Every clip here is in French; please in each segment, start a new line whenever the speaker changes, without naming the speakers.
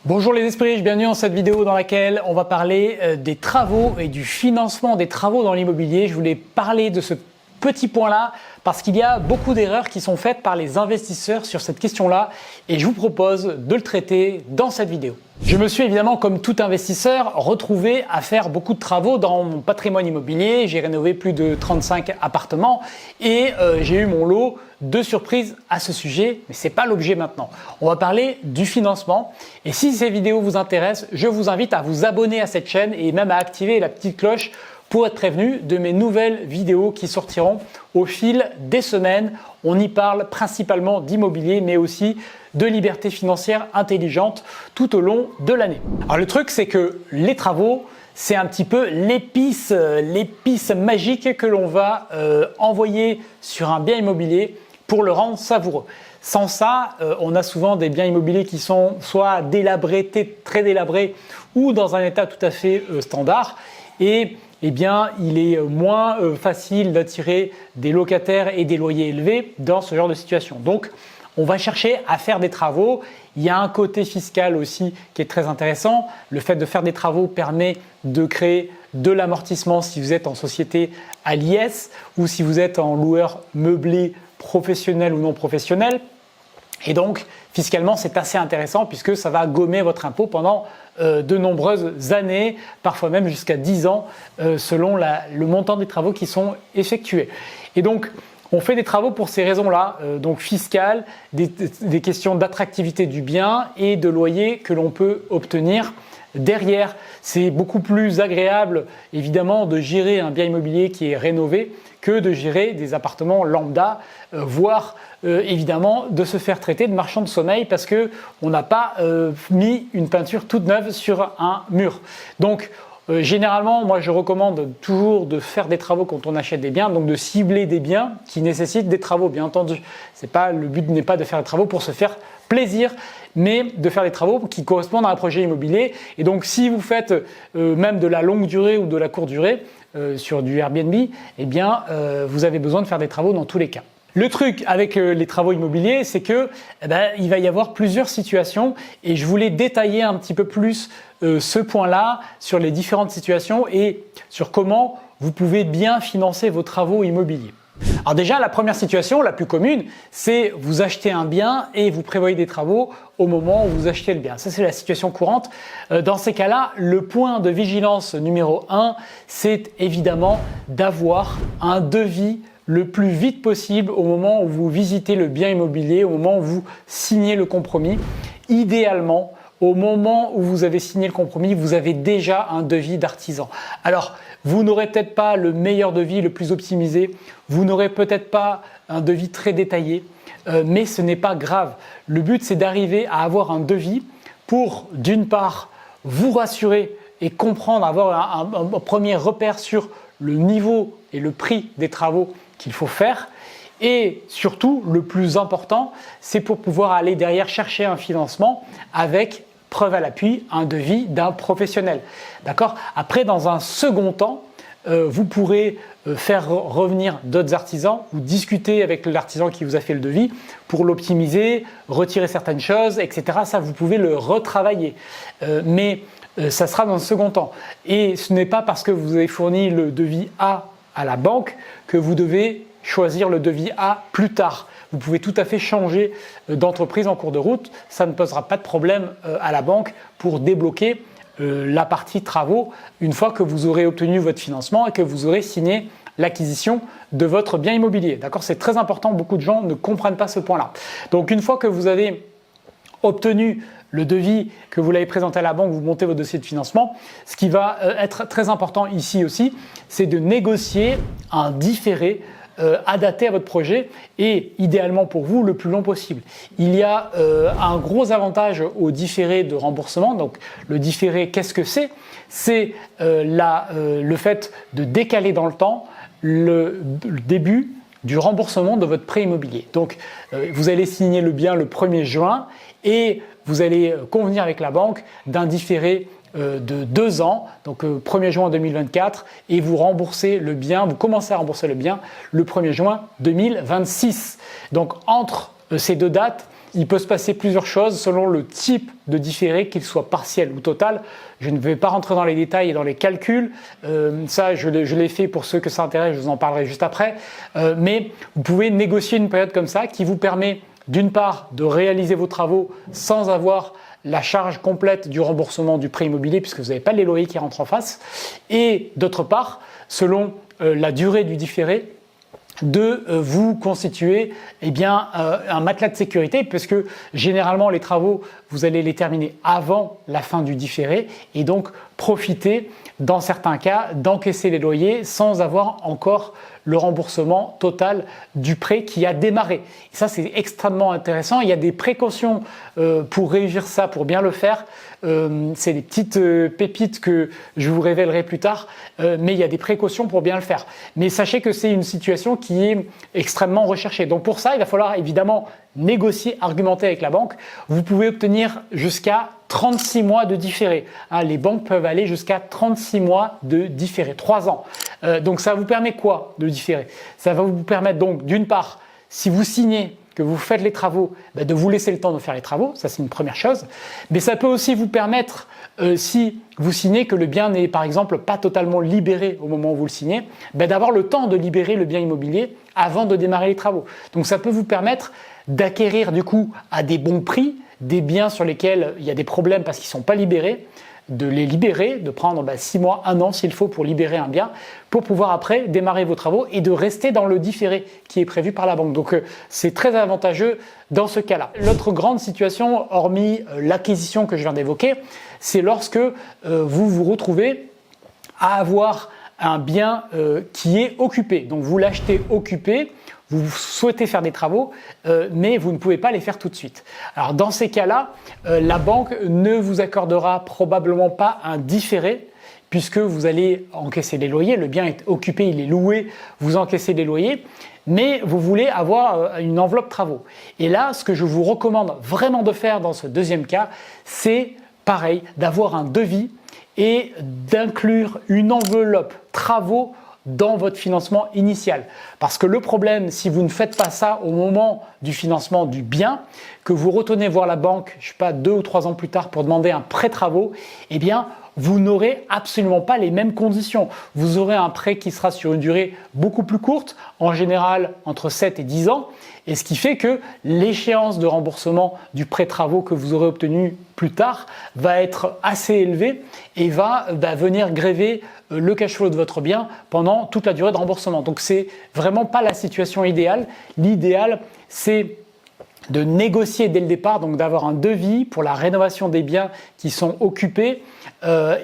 Bonjour les esprits, bienvenue dans cette vidéo dans laquelle on va parler des travaux et du financement des travaux dans l'immobilier. Je voulais parler de ce petit point-là parce qu'il y a beaucoup d'erreurs qui sont faites par les investisseurs sur cette question-là et je vous propose de le traiter dans cette vidéo. Je me suis évidemment, comme tout investisseur, retrouvé à faire beaucoup de travaux dans mon patrimoine immobilier. J'ai rénové plus de 35 appartements et j'ai eu mon lot de surprises à ce sujet, mais ce n'est pas l'objet maintenant. On va parler du financement et si ces vidéos vous intéressent, je vous invite à vous abonner à cette chaîne et même à activer la petite cloche pour être prévenu de mes nouvelles vidéos qui sortiront au fil des semaines. On y parle principalement d'immobilier, mais aussi de liberté financière intelligente tout au long de l'année. Alors le truc, c'est que les travaux, c'est un petit peu l'épice magique que l'on va envoyer sur un bien immobilier pour le rendre savoureux. Sans ça, on a souvent des biens immobiliers qui sont soit délabrés, très délabrés, ou dans un état tout à fait standard. Et eh bien, il est moins facile d'attirer des locataires et des loyers élevés dans ce genre de situation. Donc, on va chercher à faire des travaux. Il y a un côté fiscal aussi qui est très intéressant. Le fait de faire des travaux permet de créer de l'amortissement si vous êtes en société à l'IS ou si vous êtes en loueur meublé professionnel ou non professionnel. Et donc, fiscalement, c'est assez intéressant puisque ça va gommer votre impôt pendant de nombreuses années, parfois même jusqu'à 10 ans, selon le montant des travaux qui sont effectués. Et donc, on fait des travaux pour ces raisons-là, donc fiscales, des questions d'attractivité du bien et de loyer que l'on peut obtenir derrière. C'est beaucoup plus agréable, évidemment, de gérer un bien immobilier qui est rénové que de gérer des appartements lambda, voire évidemment de se faire traiter de marchand de sommeil parce qu'on n'a pas mis une peinture toute neuve sur un mur. Donc généralement, moi je recommande toujours de faire des travaux quand on achète des biens, donc de cibler des biens qui nécessitent des travaux, bien entendu. Le but n'est pas de faire des travaux pour se faire plaisir, mais de faire des travaux qui correspondent à un projet immobilier. Et donc si vous faites même de la longue durée ou de la courte durée sur du Airbnb, eh bien vous avez besoin de faire des travaux dans tous les cas. Le truc avec les travaux immobiliers, c'est que il va y avoir plusieurs situations et je voulais détailler un petit peu plus ce point-là sur les différentes situations et sur comment vous pouvez bien financer vos travaux immobiliers. Alors déjà, la première situation, la plus commune, c'est vous achetez un bien et vous prévoyez des travaux au moment où vous achetez le bien. Ça, c'est la situation courante. Dans ces cas-là, le point de vigilance numéro 1, c'est évidemment d'avoir un devis le plus vite possible au moment où vous visitez le bien immobilier, au moment où vous signez le compromis. Idéalement, au moment où vous avez signé le compromis, vous avez déjà un devis d'artisan. Alors, vous n'aurez peut-être pas le meilleur devis, le plus optimisé, vous n'aurez peut-être pas un devis très détaillé, mais ce n'est pas grave. Le but, c'est d'arriver à avoir un devis pour, d'une part, vous rassurer et comprendre, avoir un premier repère sur le niveau et le prix des travaux qu'il faut faire. Et surtout, le plus important, c'est pour pouvoir aller derrière chercher un financement avec preuve à l'appui, un devis d'un professionnel. D'accord ? Après, dans un second temps, vous pourrez faire revenir d'autres artisans ou discuter avec l'artisan qui vous a fait le devis pour l'optimiser, retirer certaines choses, etc. Ça, vous pouvez le retravailler. Mais ça sera dans un second temps. Et ce n'est pas parce que vous avez fourni le devis A à la banque que vous devez choisir le devis A plus tard. Vous pouvez tout à fait changer d'entreprise en cours de route. Ça ne posera pas de problème à la banque pour débloquer la partie travaux une fois que vous aurez obtenu votre financement et que vous aurez signé l'acquisition de votre bien immobilier. D'accord ? C'est très important. Beaucoup de gens ne comprennent pas ce point-là. Donc, une fois que vous avez obtenu le devis, que vous l'avez présenté à la banque, vous montez votre dossier de financement. Ce qui va être très important ici aussi, c'est de négocier un différé adapté à votre projet et idéalement pour vous le plus long possible. Il y a un gros avantage au différé de remboursement. Donc le différé, qu'est-ce que c'est ? C'est le fait de décaler dans le temps le début du remboursement de votre prêt immobilier. Donc vous allez signer le bien le 1er juin et vous allez convenir avec la banque d'un différé de 2 ans, donc 1er juin 2024, et vous remboursez le bien, vous commencez à rembourser le bien le 1er juin 2026. Donc entre ces deux dates, il peut se passer plusieurs choses selon le type de différé, qu'il soit partiel ou total. Je ne vais pas rentrer dans les détails et dans les calculs. Ça, je l'ai fait pour ceux que ça intéresse, je vous en parlerai juste après. Mais vous pouvez négocier une période comme ça qui vous permet d'une part de réaliser vos travaux sans avoir la charge complète du remboursement du prêt immobilier puisque vous n'avez pas les loyers qui rentrent en face, et d'autre part, selon la durée du différé, de vous constituer un matelas de sécurité, puisque généralement les travaux, vous allez les terminer avant la fin du différé et donc profiter dans certains cas d'encaisser les loyers sans avoir encore le remboursement total du prêt qui a démarré. Et ça, c'est extrêmement intéressant. Il y a des précautions pour réussir ça, pour bien le faire. C'est des petites pépites que je vous révélerai plus tard, mais il y a des précautions pour bien le faire. Mais sachez que c'est une situation qui est extrêmement recherchée. Donc pour ça, il va falloir évidemment négocier, argumenter avec la banque. Vous pouvez obtenir jusqu'à 36 mois de différé. Les banques peuvent aller jusqu'à 36 mois de différé, 3 ans. Donc ça vous permet quoi de différer? Ça va vous permettre donc d'une part, si vous signez, que vous faites les travaux, de vous laisser le temps de faire les travaux, ça c'est une première chose. Mais ça peut aussi vous permettre, si vous signez que le bien n'est par exemple pas totalement libéré au moment où vous le signez, d'avoir le temps de libérer le bien immobilier avant de démarrer les travaux. Donc ça peut vous permettre d'acquérir du coup à des bons prix des biens sur lesquels il y a des problèmes parce qu'ils ne sont pas libérés, de les libérer, de prendre 6 mois, 1 an s'il faut pour libérer un bien, pour pouvoir après démarrer vos travaux et de rester dans le différé qui est prévu par la banque. Donc c'est très avantageux dans ce cas-là. L'autre grande situation, hormis l'acquisition que je viens d'évoquer, c'est lorsque vous vous retrouvez à avoir un bien qui est occupé. Donc vous l'achetez occupé, vous souhaitez faire des travaux, mais vous ne pouvez pas les faire tout de suite. Alors dans ces cas-là, la banque ne vous accordera probablement pas un différé puisque vous allez encaisser les loyers, le bien est occupé, il est loué, vous encaissez les loyers, mais vous voulez avoir une enveloppe travaux. Et là, ce que je vous recommande vraiment de faire dans ce deuxième cas, c'est pareil, d'avoir un devis et d'inclure une enveloppe travaux dans votre financement initial. Parce que le problème, si vous ne faites pas ça au moment du financement du bien, que vous retournez voir la banque, je ne sais pas, 2 ou 3 ans plus tard pour demander un prêt travaux, eh bien, vous n'aurez absolument pas les mêmes conditions. Vous aurez un prêt qui sera sur une durée beaucoup plus courte, en général entre 7 et 10 ans, et ce qui fait que l'échéance de remboursement du prêt travaux que vous aurez obtenu plus tard va être assez élevée et va venir gréver le cash flow de votre bien pendant toute la durée de remboursement. Donc c'est vraiment pas la situation idéale. L'idéal, c'est de négocier dès le départ, donc d'avoir un devis pour la rénovation des biens qui sont occupés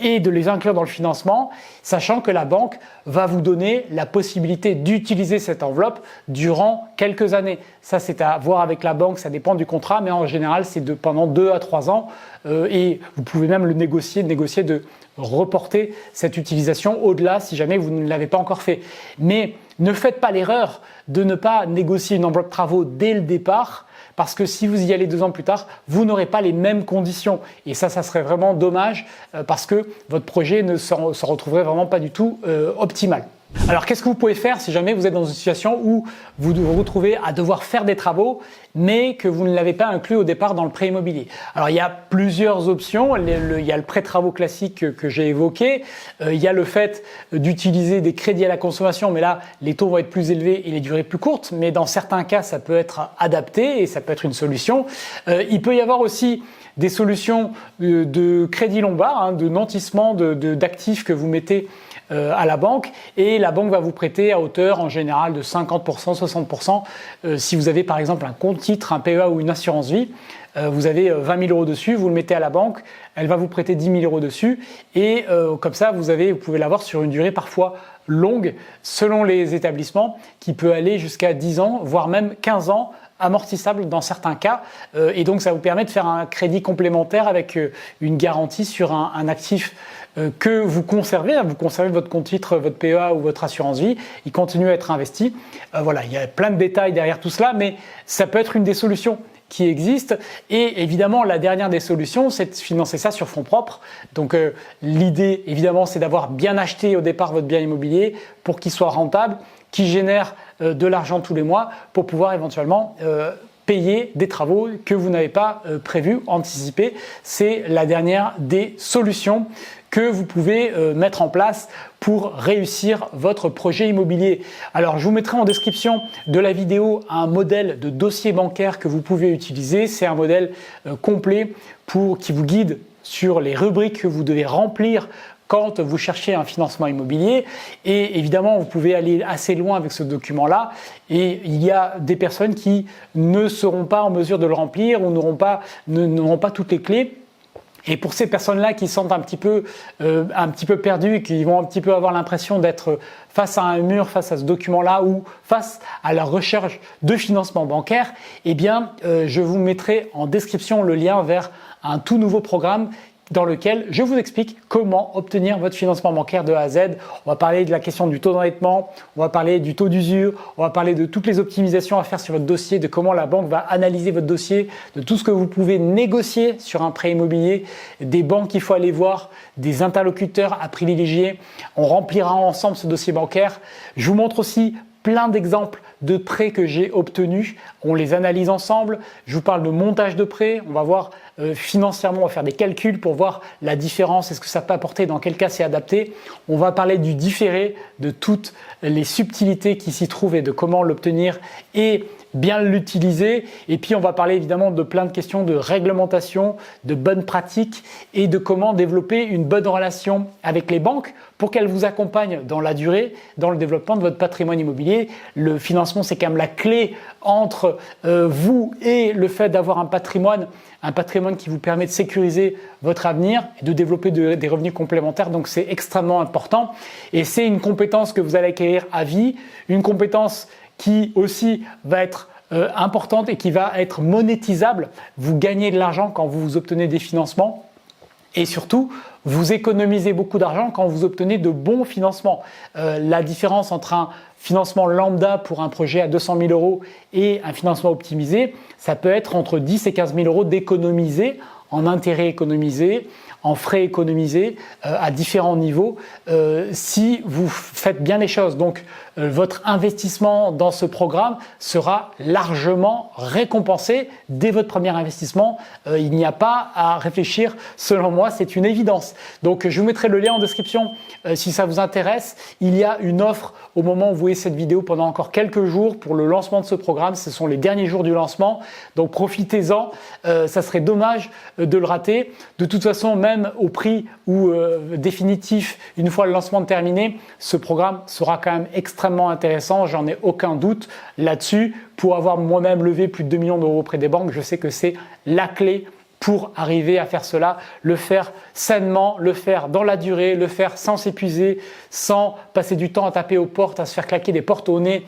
et de les inclure dans le financement, sachant que la banque va vous donner la possibilité d'utiliser cette enveloppe durant quelques années. Ça, c'est à voir avec la banque, ça dépend du contrat, mais en général, c'est pendant 2 à 3 ans et vous pouvez même le négocier de reporter cette utilisation au-delà si jamais vous ne l'avez pas encore fait. Mais ne faites pas l'erreur de ne pas négocier une enveloppe travaux dès le départ, parce que si vous y allez 2 ans plus tard, vous n'aurez pas les mêmes conditions. Et ça serait vraiment dommage parce que votre projet ne se retrouverait vraiment pas du tout optimal. Alors qu'est-ce que vous pouvez faire si jamais vous êtes dans une situation où vous vous retrouvez à devoir faire des travaux mais que vous ne l'avez pas inclus au départ dans le prêt immobilier? Alors il y a plusieurs options, il y a le prêt travaux classique que j'ai évoqué, il y a le fait d'utiliser des crédits à la consommation, mais là les taux vont être plus élevés et les durées plus courtes, mais dans certains cas ça peut être adapté et ça peut être une solution. Il peut y avoir aussi des solutions de crédit lombard, de nantissement d'actifs que vous mettez à la banque et la banque va vous prêter à hauteur en général de 50%, 60%. Si vous avez par exemple un compte titre, un PEA ou une assurance vie, vous avez 20 000 euros dessus, vous le mettez à la banque, elle va vous prêter 10 000 euros dessus et comme ça vous pouvez l'avoir sur une durée parfois longue selon les établissements qui peut aller jusqu'à 10 ans, voire même 15 ans amortissable dans certains cas et donc ça vous permet de faire un crédit complémentaire avec une garantie sur un actif que vous conservez votre compte titre, votre PEA ou votre assurance vie, il continue à être investi. Voilà, il y a plein de détails derrière tout cela, mais ça peut être une des solutions qui existent. Et évidemment, la dernière des solutions, c'est de financer ça sur fonds propres. Donc l'idée, évidemment, c'est d'avoir bien acheté au départ votre bien immobilier pour qu'il soit rentable, qu'il génère de l'argent tous les mois pour pouvoir éventuellement payer des travaux que vous n'avez pas prévus, anticipés. C'est la dernière des solutions que vous pouvez mettre en place pour réussir votre projet immobilier. Alors, je vous mettrai en description de la vidéo un modèle de dossier bancaire que vous pouvez utiliser. C'est un modèle complet qui vous guide sur les rubriques que vous devez remplir quand vous cherchez un financement immobilier. Et évidemment, vous pouvez aller assez loin avec ce document-là. Et il y a des personnes qui ne seront pas en mesure de le remplir ou n'auront pas toutes les clés. Et pour ces personnes-là qui sentent un petit peu perdues, qui vont un petit peu avoir l'impression d'être face à un mur, face à ce document-là ou face à la recherche de financement bancaire, eh bien, je vous mettrai en description le lien vers un tout nouveau programme dans lequel je vous explique comment obtenir votre financement bancaire de A à Z. On va parler de la question du taux d'endettement, on va parler du taux d'usure, on va parler de toutes les optimisations à faire sur votre dossier, de comment la banque va analyser votre dossier, de tout ce que vous pouvez négocier sur un prêt immobilier, des banques qu'il faut aller voir, des interlocuteurs à privilégier. On remplira ensemble ce dossier bancaire. Je vous montre aussi plein d'exemples de prêts que j'ai obtenus. On les analyse ensemble. Je vous parle de montage de prêts. On va voir financièrement, on va faire des calculs pour voir la différence, est-ce que ça peut apporter, dans quel cas c'est adapté. On va parler du différé, de toutes les subtilités qui s'y trouvent et de comment l'obtenir et bien l'utiliser. Et puis on va parler évidemment de plein de questions de réglementation, de bonnes pratiques et de comment développer une bonne relation avec les banques pour qu'elles vous accompagnent dans la durée, dans le développement de votre patrimoine immobilier. Le financement, c'est quand même la clé entre vous et le fait d'avoir un patrimoine qui vous permet de sécuriser votre avenir et de développer des revenus complémentaires. Donc c'est extrêmement important et c'est une compétence que vous allez acquérir à vie, une compétence qui aussi va être importante et qui va être monétisable. Vous gagnez de l'argent quand vous obtenez des financements et surtout, vous économisez beaucoup d'argent quand vous obtenez de bons financements. La différence entre un financement lambda pour un projet à 200 000 € et un financement optimisé, ça peut être entre 10 et 15 000 € d'économiser en intérêts économisés, en frais économisés à différents niveaux si vous faites bien les choses. Donc votre investissement dans ce programme sera largement récompensé dès votre premier investissement. Il n'y a pas à réfléchir, selon moi, c'est une évidence. Donc je vous mettrai le lien en description si ça vous intéresse. Il y a une offre au moment où vous voyez cette vidéo pendant encore quelques jours pour le lancement de ce programme. Ce sont les derniers jours du lancement, donc profitez-en. Ça serait dommage de le rater. De toute façon, même au prix ou définitif, une fois le lancement terminé, ce programme sera quand même extrêmement intéressant, j'en ai aucun doute là-dessus. Pour avoir moi-même levé plus de 2 millions d'euros auprès des banques, je sais que c'est la clé pour arriver à faire cela, le faire sainement, le faire dans la durée, le faire sans s'épuiser, sans passer du temps à taper aux portes, à se faire claquer des portes au nez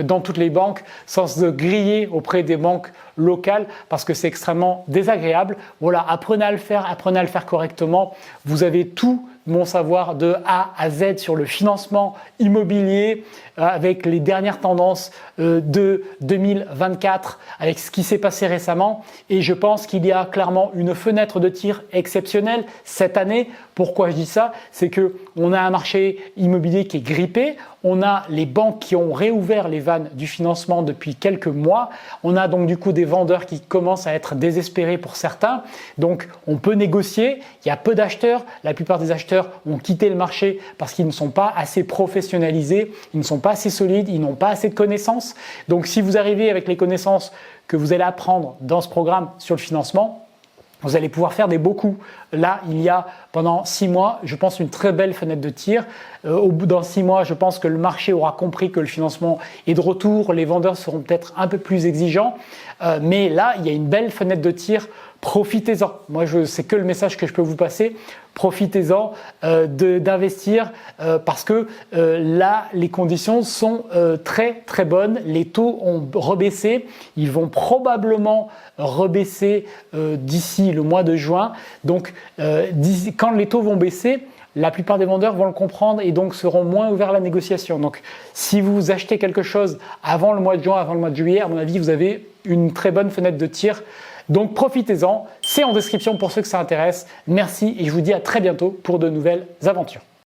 dans toutes les banques, sans se griller auprès des banques locales parce que c'est extrêmement désagréable. Voilà, apprenez à le faire correctement. Vous avez tout mon savoir de A à Z sur le financement immobilier avec les dernières tendances de 2024, avec ce qui s'est passé récemment. Et je pense qu'il y a clairement une fenêtre de tir exceptionnelle cette année. Pourquoi je dis ça? C'est qu'on a un marché immobilier qui est grippé. On a les banques qui ont réouvert les vannes du financement depuis quelques mois. On a donc du coup des vendeurs qui commencent à être désespérés pour certains. Donc on peut négocier. Il y a peu d'acheteurs. La plupart des acheteurs ont quitté le marché parce qu'ils ne sont pas assez professionnalisés, ils ne sont pas assez solides, ils n'ont pas assez de connaissances. Donc si vous arrivez avec les connaissances que vous allez apprendre dans ce programme sur le financement, vous allez pouvoir faire des beaux coups. Là, il y a pendant 6 mois, je pense, une très belle fenêtre de tir. Au bout d'un 6 mois, je pense que le marché aura compris que le financement est de retour. Les vendeurs seront peut-être un peu plus exigeants. Mais là, il y a une belle fenêtre de tir. Profitez-en. Moi, c'est que le message que je peux vous passer. Profitez-en d'investir parce que là, les conditions sont très très bonnes. Les taux ont rebaissé. Ils vont probablement rebaisser d'ici le mois de juin. Donc, quand les taux vont baisser, la plupart des vendeurs vont le comprendre et donc seront moins ouverts à la négociation. Donc, si vous achetez quelque chose avant le mois de juin, avant le mois de juillet, à mon avis, vous avez une très bonne fenêtre de tir. Donc profitez-en, c'est en description pour ceux que ça intéresse. Merci et je vous dis à très bientôt pour de nouvelles aventures.